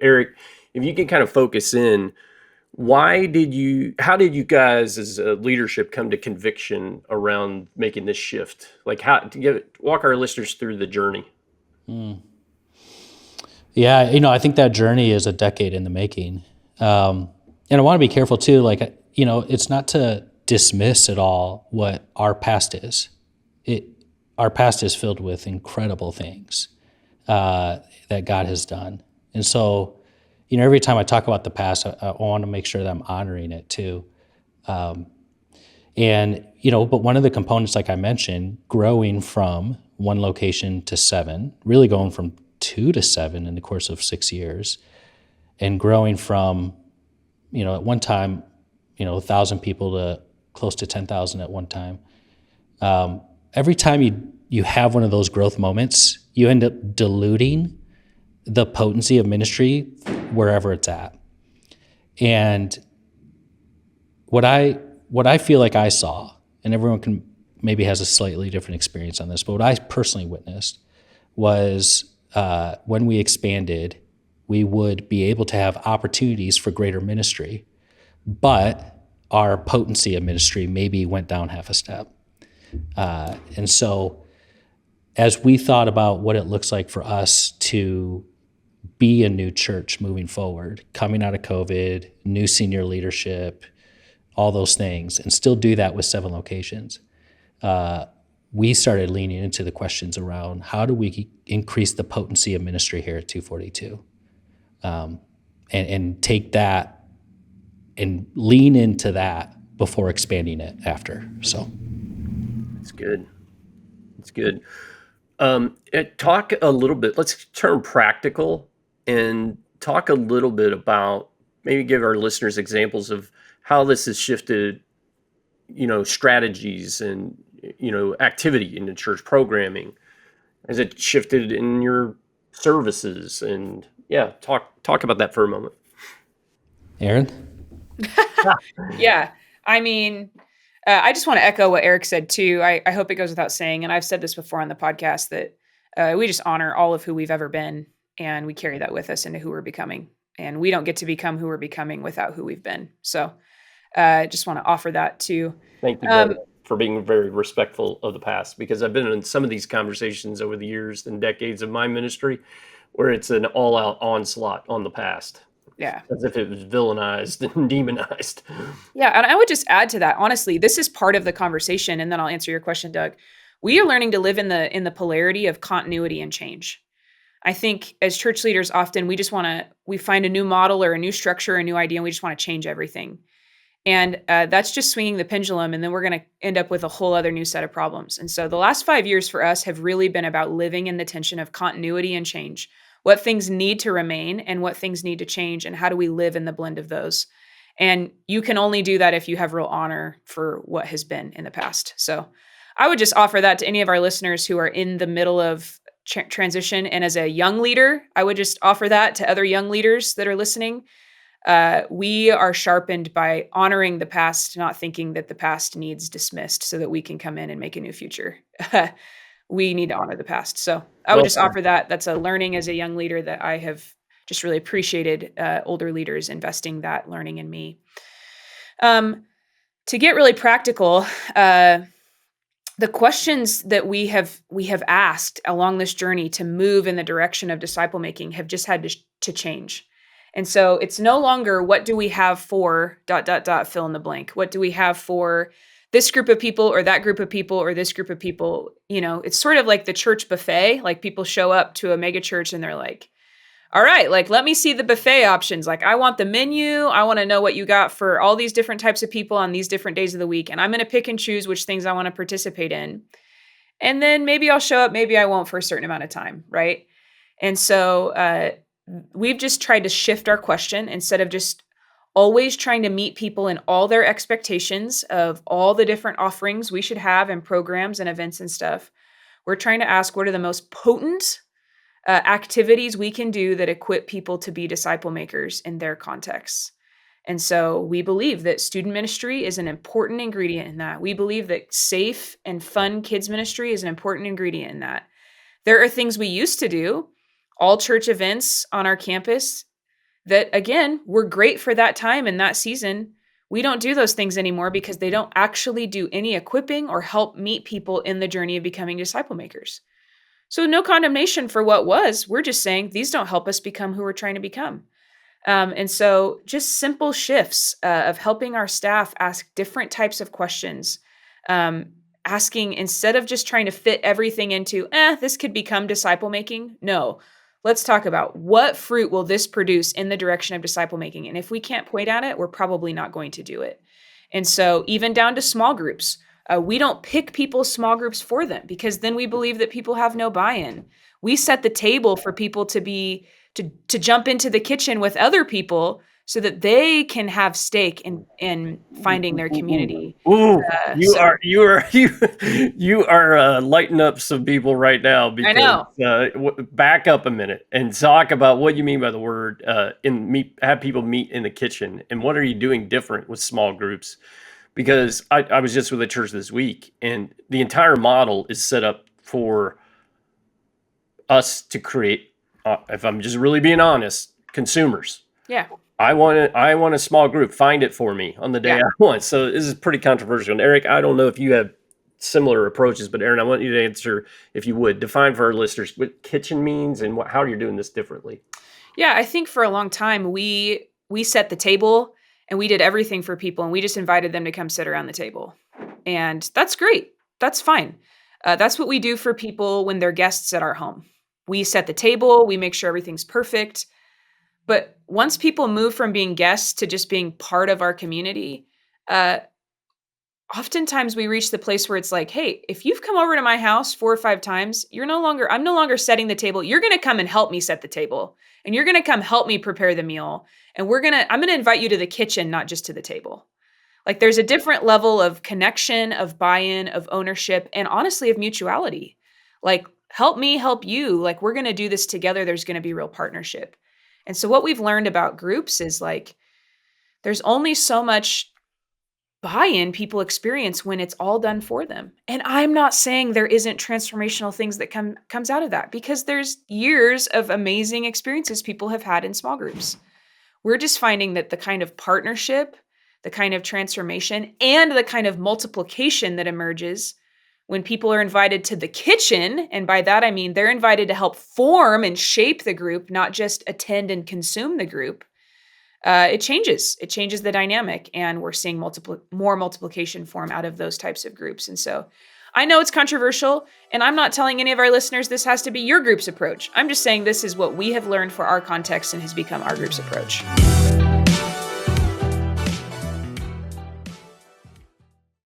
Eric, if you can kind of focus in, how did you guys as a leadership come to conviction around making this shift? Like walk our listeners through the journey. Mm. Yeah, I think that journey is a decade in the making. And I want to be careful too, like, it's not to dismiss at all what our past is. Our past is filled with incredible things that God has done. And so, every time I talk about the past, I want to make sure that I'm honoring it too. But one of the components, like I mentioned, growing from one location to 7, really going from 2 to 7 in the course of 6 years, and growing from, at one time, 1,000 people to close to 10,000 at one time. Every time you have one of those growth moments, you end up diluting the potency of ministry wherever it's at. And what I feel like I saw, and everyone can maybe has a slightly different experience on this, but what I personally witnessed was when we expanded, we would be able to have opportunities for greater ministry, but our potency of ministry maybe went down half a step. And so as we thought about what it looks like for us to be a new church moving forward, coming out of COVID, new senior leadership, all those things, and still do that with 7 locations, we started leaning into the questions around how do we increase the potency of ministry here at 242, and take that and lean into that before expanding it after. So It's good. It's good. Talk a little bit. Let's turn practical and talk a little bit about, maybe give our listeners examples of how this has shifted, strategies and, activity in the church programming. Has it shifted in your services? And yeah, talk about that for a moment. Erin? Yeah. I mean, I just want to echo what Eric said too. I hope it goes without saying, and I've said this before on the podcast, that we just honor all of who we've ever been, and we carry that with us into who we're becoming. And we don't get to become who we're becoming without who we've been. So just want to offer that too. Thank you for being very respectful of the past, because I've been in some of these conversations over the years and decades of my ministry where it's an all-out onslaught on the past. Yeah. As if it was villainized and demonized. Yeah. And I would just add to that, honestly, this is part of the conversation. And then I'll answer your question, Doug. We are learning to live in the polarity of continuity and change. I think as church leaders, often we find a new model or a new structure, a new idea, and we just want to change everything. And that's just swinging the pendulum. And then we're going to end up with a whole other new set of problems. And so the last 5 years for us have really been about living in the tension of continuity and change. What things need to remain and what things need to change, and how do we live in the blend of those? And you can only do that if you have real honor for what has been in the past. So I would just offer that to any of our listeners who are in the middle of transition. And as a young leader, I would just offer that to other young leaders that are listening. We are sharpened by honoring the past, not thinking that the past needs dismissed so that we can come in and make a new future. We need to honor the past. So I would just offer that. That's a learning as a young leader that I have just really appreciated older leaders investing that learning in me. To get really practical, the questions that we have asked along this journey to move in the direction of disciple making have just had to change. And so it's no longer what do we have for ... fill in the blank. What do we have for this group of people or that group of people or this group of people? It's sort of like the church buffet. Like people show up to a mega church and they're like, all right, like, let me see the buffet options. Like, I want the menu. I want to know what you got for all these different types of people on these different days of the week. And I'm going to pick and choose which things I want to participate in. And then maybe I'll show up, maybe I won't for a certain amount of time, right? And so we've just tried to shift our question instead of just always trying to meet people in all their expectations of all the different offerings we should have and programs and events and stuff. We're trying to ask, what are the most potent activities we can do that equip people to be disciple makers in their contexts? And so we believe that student ministry is an important ingredient in that. We believe that safe and fun kids ministry is an important ingredient in that. There are things we used to do, all church events on our campus. that, again, were great for that time and that season. We don't do those things anymore because they don't actually do any equipping or help meet people in the journey of becoming disciple makers. So no condemnation for what was. We're just saying these don't help us become who we're trying to become. And so just simple shifts of helping our staff ask different types of questions, asking instead of just trying to fit everything into, this could become disciple making. No, let's talk about what fruit will this produce in the direction of disciple making. And if we can't point at it, we're probably not going to do it. And so even down to small groups, we don't pick people's small groups for them because then we believe that people have no buy-in. We set the table for people to jump into the kitchen with other people so that they can have stake in finding their community. Ooh, you are lighting up some people right now because back up a minute and talk about what you mean by the word have people meet in the kitchen, and what are you doing different with small groups? Because I was just with a church this week, and the entire model is set up for us to create, if I'm just really being honest, consumers. Yeah. I want a small group. Find it for me on the day I want. So this is pretty controversial. And Eric, I don't know if you have similar approaches, but Erin, I want you to answer, if you would, define for our listeners what kitchen means and how you're doing this differently. Yeah, I think for a long time we set the table and we did everything for people, and we just invited them to come sit around the table. And that's great. That's fine. That's what we do for people when they're guests at our home. We set the table, we make sure everything's perfect. But once people move from being guests to just being part of our community, oftentimes we reach the place where it's like, hey, if you've come over to my house 4 or 5 times, I'm no longer setting the table. You're going to come and help me set the table, and you're going to come help me prepare the meal. And I'm going to invite you to the kitchen, not just to the table. Like there's a different level of connection, of buy-in, of ownership, and honestly of mutuality. Like help me, help you. Like we're going to do this together. There's going to be real partnership. And so what we've learned about groups is like, there's only so much buy-in people experience when it's all done for them. And I'm not saying there isn't transformational things that comes out of that, because there's years of amazing experiences people have had in small groups. We're just finding that the kind of partnership, the kind of transformation, and the kind of multiplication that emerges when people are invited to the kitchen, and by that I mean they're invited to help form and shape the group, not just attend and consume the group, it changes. It changes the dynamic, and we're seeing more multiplication form out of those types of groups. And so I know it's controversial, and I'm not telling any of our listeners this has to be your group's approach. I'm just saying this is what we have learned for our context and has become our group's approach.